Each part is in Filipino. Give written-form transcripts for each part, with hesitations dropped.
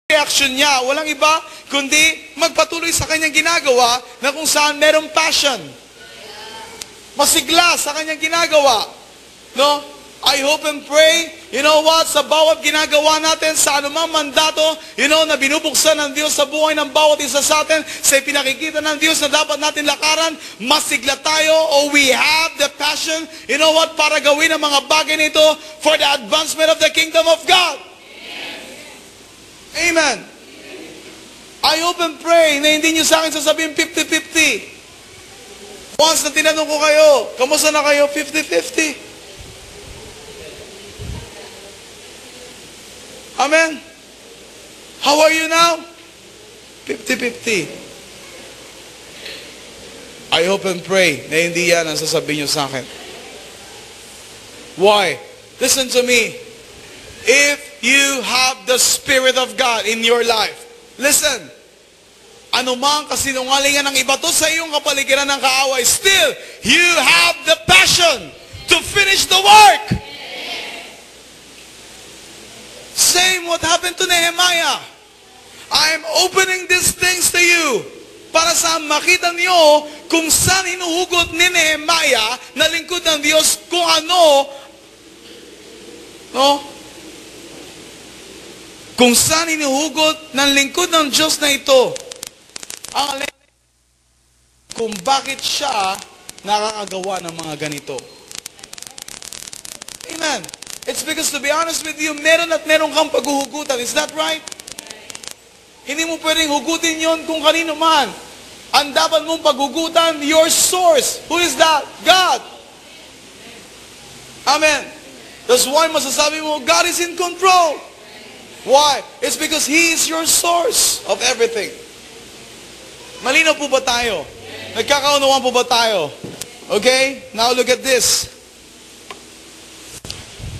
reaction niya, walang iba, kundi magpatuloy sa kanyang ginagawa na kung saan merong passion. Masigla sa kanyang ginagawa. No? I hope and pray, you know what, sa bawat ginagawa natin, sa anumang mandato, na binubuksan ng Diyos sa buhay ng bawat isa sa atin, sa pinakikita ng Diyos na dapat natin lakaran, masigla tayo, or we have the passion, para gawin ang mga bagay nito for the advancement of the kingdom of God. Amen. I hope and pray na hindi nyo sa akin sasabihin 50-50. Once na tinanong ko kayo, kamusta na kayo? 50-50. Amen? How are you now? 50-50. I hope and pray na hindi yan ang sasabihin nyo sa akin. Why? Listen to me. If you have the Spirit of God in your life, listen, anumang kasinungalingan ng iba to sa iyong kapaligiran ng kaaway, still, you have the passion to finish the work. Same what happened to Nehemiah. I'm opening these things to you para sa makita niyo kung saan hinuhugot ni Nehemiah na lingkod ng Diyos, kung ano, kung saan hinuhugot ng lingkod ng Diyos na ito, ang kung bakit siya nakakagawa ng mga ganito. Amen. It's because, to be honest with you, meron at meron kang paghuhugutan. Is that right? Hindi mo pwedeng hugutin yon kung kanino man. Ang dapat mong paghugutan, your source. Who is that? God. Amen. That's why masasabi mo, God is in control. Why? It's because He is your source of everything. Malinaw po ba tayo? Nagkakaunawaan po ba tayo? Okay? Now look at this.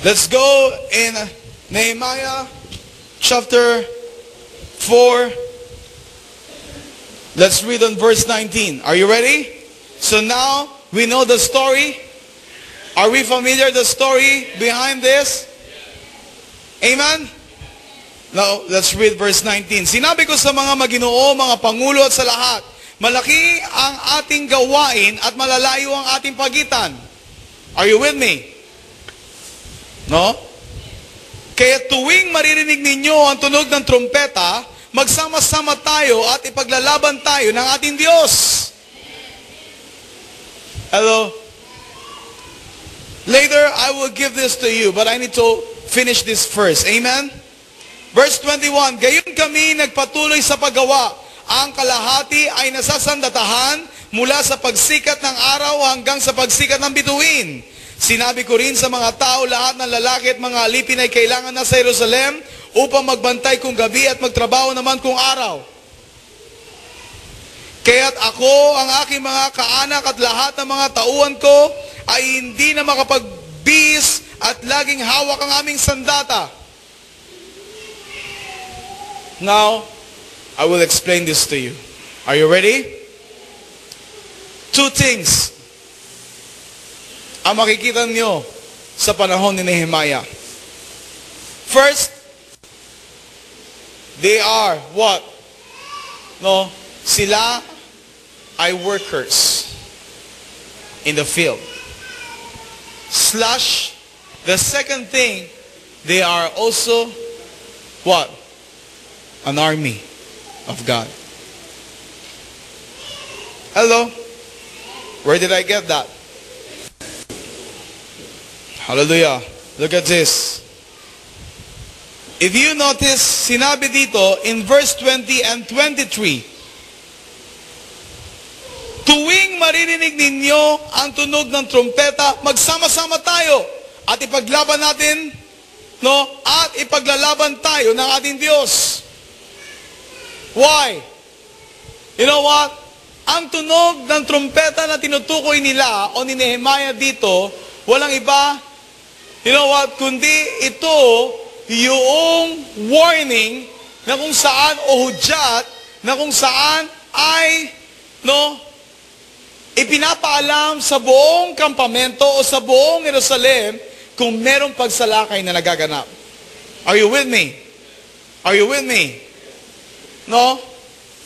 Let's go in Nehemiah chapter 4. Let's read on verse 19. Are you ready? So now we know the story. Are we familiar with the story behind this? Amen? Now, let's read verse 19. Sinabi ko sa mga maginoo, mga pangulo at sa lahat, malaki ang ating gawain at malalayo ang ating pagitan. Are you with me? No? Kaya tuwing maririnig ninyo ang tunog ng trumpeta, magsama-sama tayo at ipaglalaban tayo ng ating Diyos. Hello? Later, I will give this to you, but I need to finish this first. Amen? Verse 21, gayon kami nagpatuloy sa paggawa. Ang kalahati ay nasasandatahan mula sa pagsikat ng araw hanggang sa pagsikat ng bituin. Sinabi ko rin sa mga tao, lahat ng lalaki at mga alipin ay kailangan na sa Jerusalem upang magbantay kung gabi at magtrabaho naman kung araw. Kaya't ako, ang aking mga kaanak at lahat ng mga tauhan ko ay hindi na makapagbihis at laging hawak ang aming sandata. Now, I will explain this to you. Are you ready? Two things ang makikita niyo sa panahon ni Nehemiah. First, they are what? No, sila ay workers in the field. Slash, the second thing, they are also what? An army of God. Hello? Where did I get that? Hallelujah. Look at this. If you notice, sinabi dito in verse 20 and 23, tuwing maririnig ninyo ang tunog ng trumpeta, magsama-sama tayo at ipaglaban natin, at ipaglalaban tayo ng ating Diyos. Why? You know what? Ang tunog ng trumpeta na tinutukoy nila o ni Nehemiah dito, walang iba, you know what, kundi ito yung warning na kung saan, o hudyat, na kung saan ay, ipinapaalam sa buong kampamento o sa buong Jerusalem kung merong pagsalakay na nagaganap. Are you with me? Are you with me? No?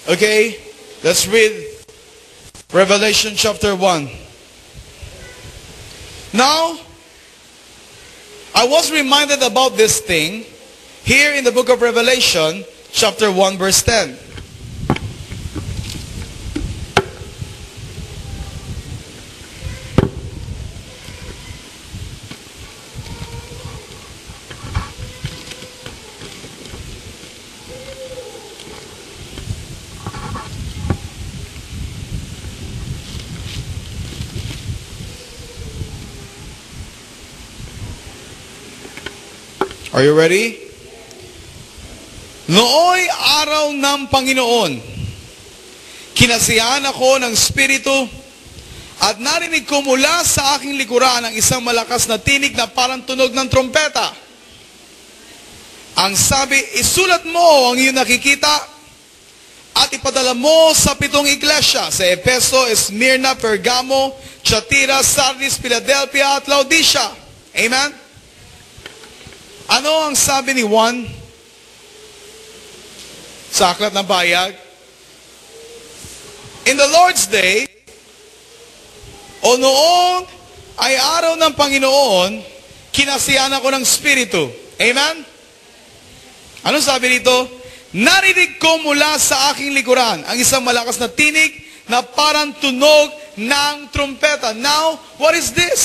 Okay? Let's read Revelation chapter 1. Now, I was reminded about this thing here in the book of Revelation chapter 1 verse 10. Are you ready? Nooy araw ng Panginoon, kinasiyahan ako ng Espiritu at narinig ko mula sa aking likuran ang isang malakas na tinig na parang tunog ng trompeta. Ang sabi, isulat mo ang iyong nakikita at ipadala mo sa 7 iglesia, sa Efeso, Esmirna, Pergamo, Tiatira, Sardis, Philadelphia at Laodicea. Amen? Ano ang sabi ni Juan sa aklat ng pahayag? In the Lord's Day, o noong ay araw ng Panginoon, kinasiyahan ako ng Espiritu. Amen? Anong sabi dito? Narinig ko mula sa aking likuran ang isang malakas na tinig na parang tunog ng trumpeta. Now, what is this?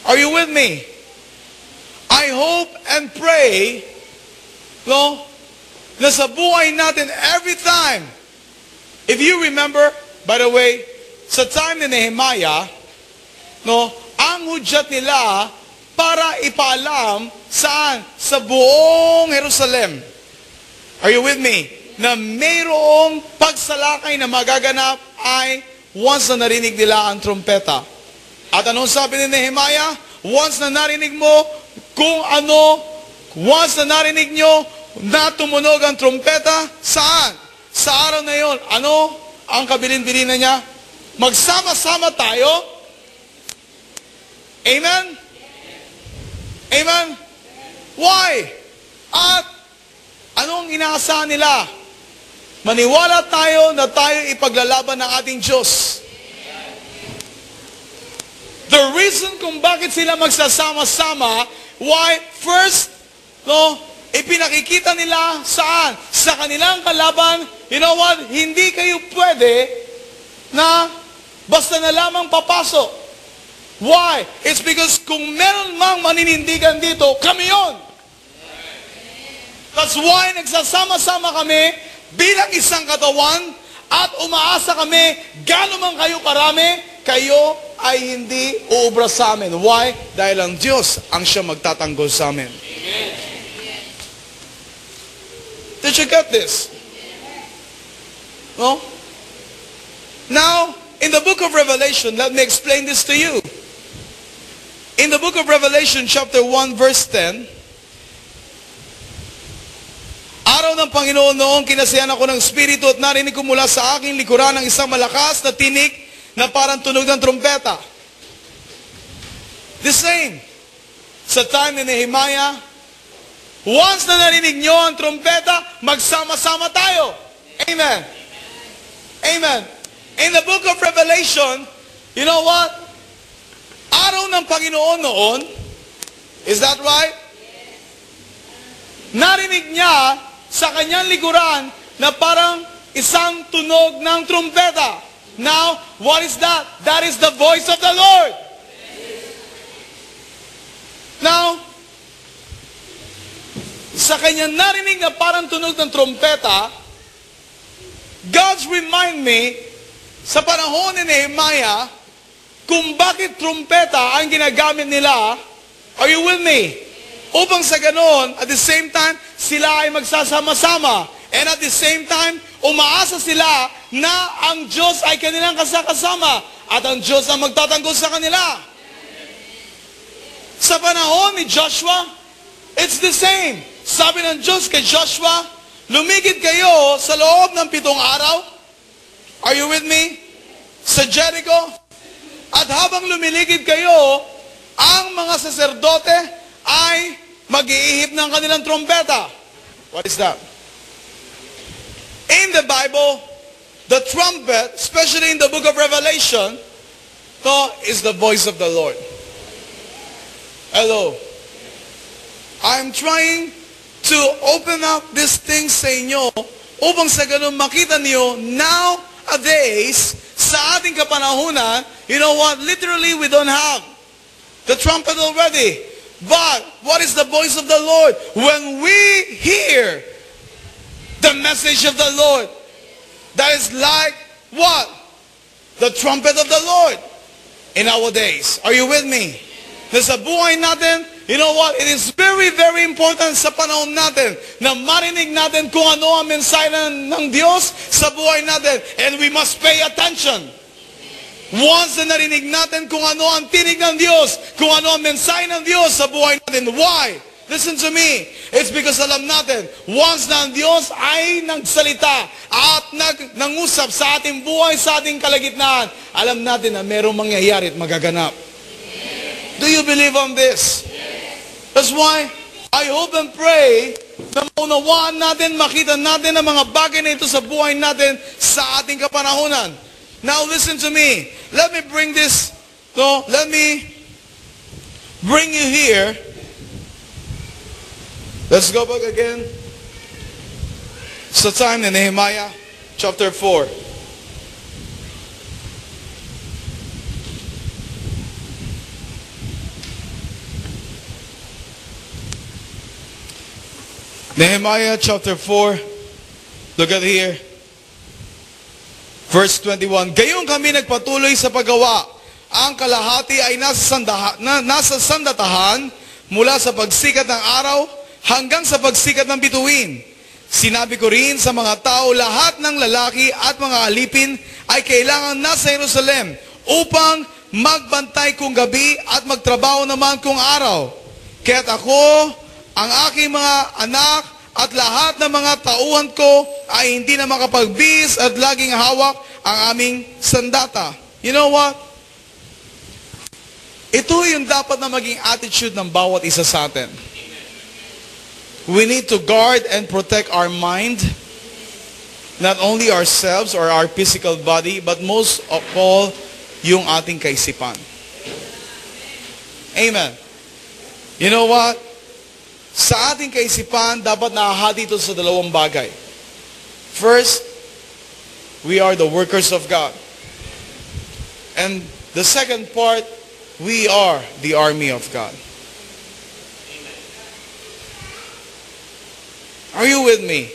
Are you with me? I hope and pray, no, na sa buhay natin every time. If you remember, by the way, sa time ni Nehemiah, no, ang hudyat nila para ipaalam saan? Sa buong Jerusalem. Are you with me? Na mayroong pagsalakay na magaganap ay once na narinig nila ang trumpeta. At anong sabi ni Nehemiah? Once na narinig mo kung ano, once na narinig nyo na tumunog ang trumpeta, saan? Sa araw na yon, ano ang kabilin-bilinan niya? Magsama-sama tayo. Amen? Amen? Why? At anong inaasahan nila? Maniwala tayo na tayo ipaglalaban ng ating Diyos. The reason kung bakit sila magsasama-sama, why? First, no, ipinakikita nila saan? Sa kanilang kalaban, you know what? Hindi kayo pwede na basta na lamang papasok. Why? It's because kung meron mang maninindigan dito, kami yon. That's why nagsasama-sama kami bilang isang katawan at umaasa kami, gano'n man kayo karami, kayo ay hindi uubra sa amin. Why? Dahil ang Diyos ang siya magtatanggol sa amin. Amen. Did you get this? No? Now, in the book of Revelation, let me explain this to you. In the book of Revelation, chapter 1, verse 10, araw ng Panginoon noong kinasiyahan ako ng Espiritu at narinig ko mula sa aking likuran ang isang malakas na tinig na parang tunog ng trompeta. The same. Sa time ni Nehemiah, once na narinig nyo ang trompeta, magsama-sama tayo. Amen. Amen. In the book of Revelation, you know what? Araw ng Panginoon noon, is that right? Narinig niya sa kanyang likuran na parang isang tunog ng trumpeta. Now, what is that? That is the voice of the Lord. Now, sa kanyang narinig na parang tunog ng trumpeta, God's remind me, sa panahon ni Nehemiah, kung bakit trumpeta ang ginagamit nila. Are you with me? Upang sa ganon, at the same time, sila ay magsasama-sama. And at the same time, umaasa sila na ang Diyos ay kanilang kasama. At ang Diyos ang magtatanggol sa kanila. Sa panahon ni Joshua, it's the same. Sabi ng Diyos kay Joshua, lumigid kayo sa loob ng 7 araw. Are you with me? Sa Jericho. At habang lumiligid kayo, ang mga saserdote ay mag-iihip ng kanilang trompeta. What is that? In the Bible, the trumpet, especially in the book of Revelation, is the voice of the Lord. Hello. I'm trying to open up this thing sa inyo upang sa ganun makita niyo nowadays, sa ating kapanahunan, you know what? Literally, we don't have the trumpet already. But what is the voice of the Lord? When we hear the message of the Lord, that is like what? The trumpet of the Lord in our days. Are you with me? Na sa buhay natin, you know what? It is very, very important sa panahon natin na marinig natin kung ano ang mensahe ng Diyos sa buhay natin. And we must pay attention. Once na narinig natin kung ano ang tinig ng Diyos, kung ano ang mensahe ng Diyos sa buhay natin. Why? Listen to me. It's because alam natin, once na ang Diyos ay nagsalita at nangusap sa ating buhay, sa ating kalagitnaan, alam natin na merong mangyayari at magaganap. Do you believe on this? That's why I hope and pray na maunawaan natin, makita natin ang mga bagay na ito sa buhay natin sa ating kapanahunan. Now listen to me. Let me bring this, let me bring you here. Let's go back again. It's the time in Nehemiah chapter 4. Nehemiah chapter 4. Look at here. Verse 21. Gayong kami nagpatuloy sa paggawa. Ang kalahati ay nasa sandatahan mula sa pagsikat ng araw hanggang sa pagsikat ng bituin. Sinabi ko rin sa mga tao, lahat ng lalaki at mga alipin ay kailangan nasa Jerusalem upang magbantay kung gabi at magtrabaho naman kung araw. Kaya't ako, ang aking mga anak at lahat ng mga tauhan ko ay hindi na makapagbihis at laging hawak ang aming sandata. You know what? Ito yung dapat na maging attitude ng bawat isa sa atin. We need to guard and protect our mind, not only ourselves or our physical body, but most of all, yung ating kaisipan. Amen. You know what? Sa ating kaisipan, dapat nakahati ito sa dalawang bagay. First, we are the workers of God. And the second part, we are the army of God. Are you with me?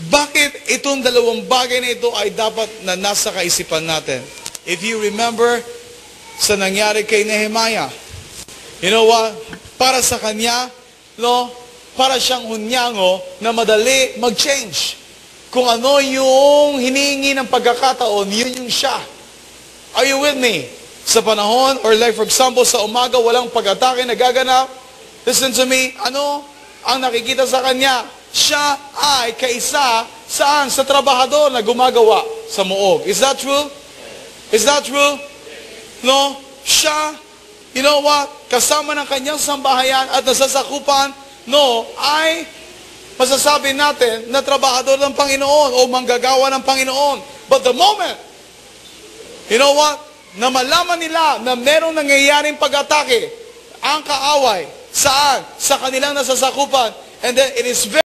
Bakit itong dalawang bagay na ito ay dapat na nasa kaisipan natin? If you remember sa nangyari kay Nehemiah, you know what? Para sa kanya, para siyang hunyango na madali mag-change. Kung ano yung hinihingi ng pagkakataon, yun yung siya. Are you with me? Sa panahon, or like for example, sa umaga, walang pag-atake na gaganap. Listen to me, ano ang nakikita sa kanya? Siya ay kaisa saan? Sa trabahador na gumagawa sa muog. Is that true? Is that true? No? Siya, you know what? Kasama ng kanyang sambahayan at nasasakupan, ay masasabi natin na trabahador ng Panginoon o manggagawa ng Panginoon. But the moment, you know what? Na malaman nila na merong nangyayaring pag-atake, ang kaaway, saan? Sa kanilang nasasakupan. And then it is very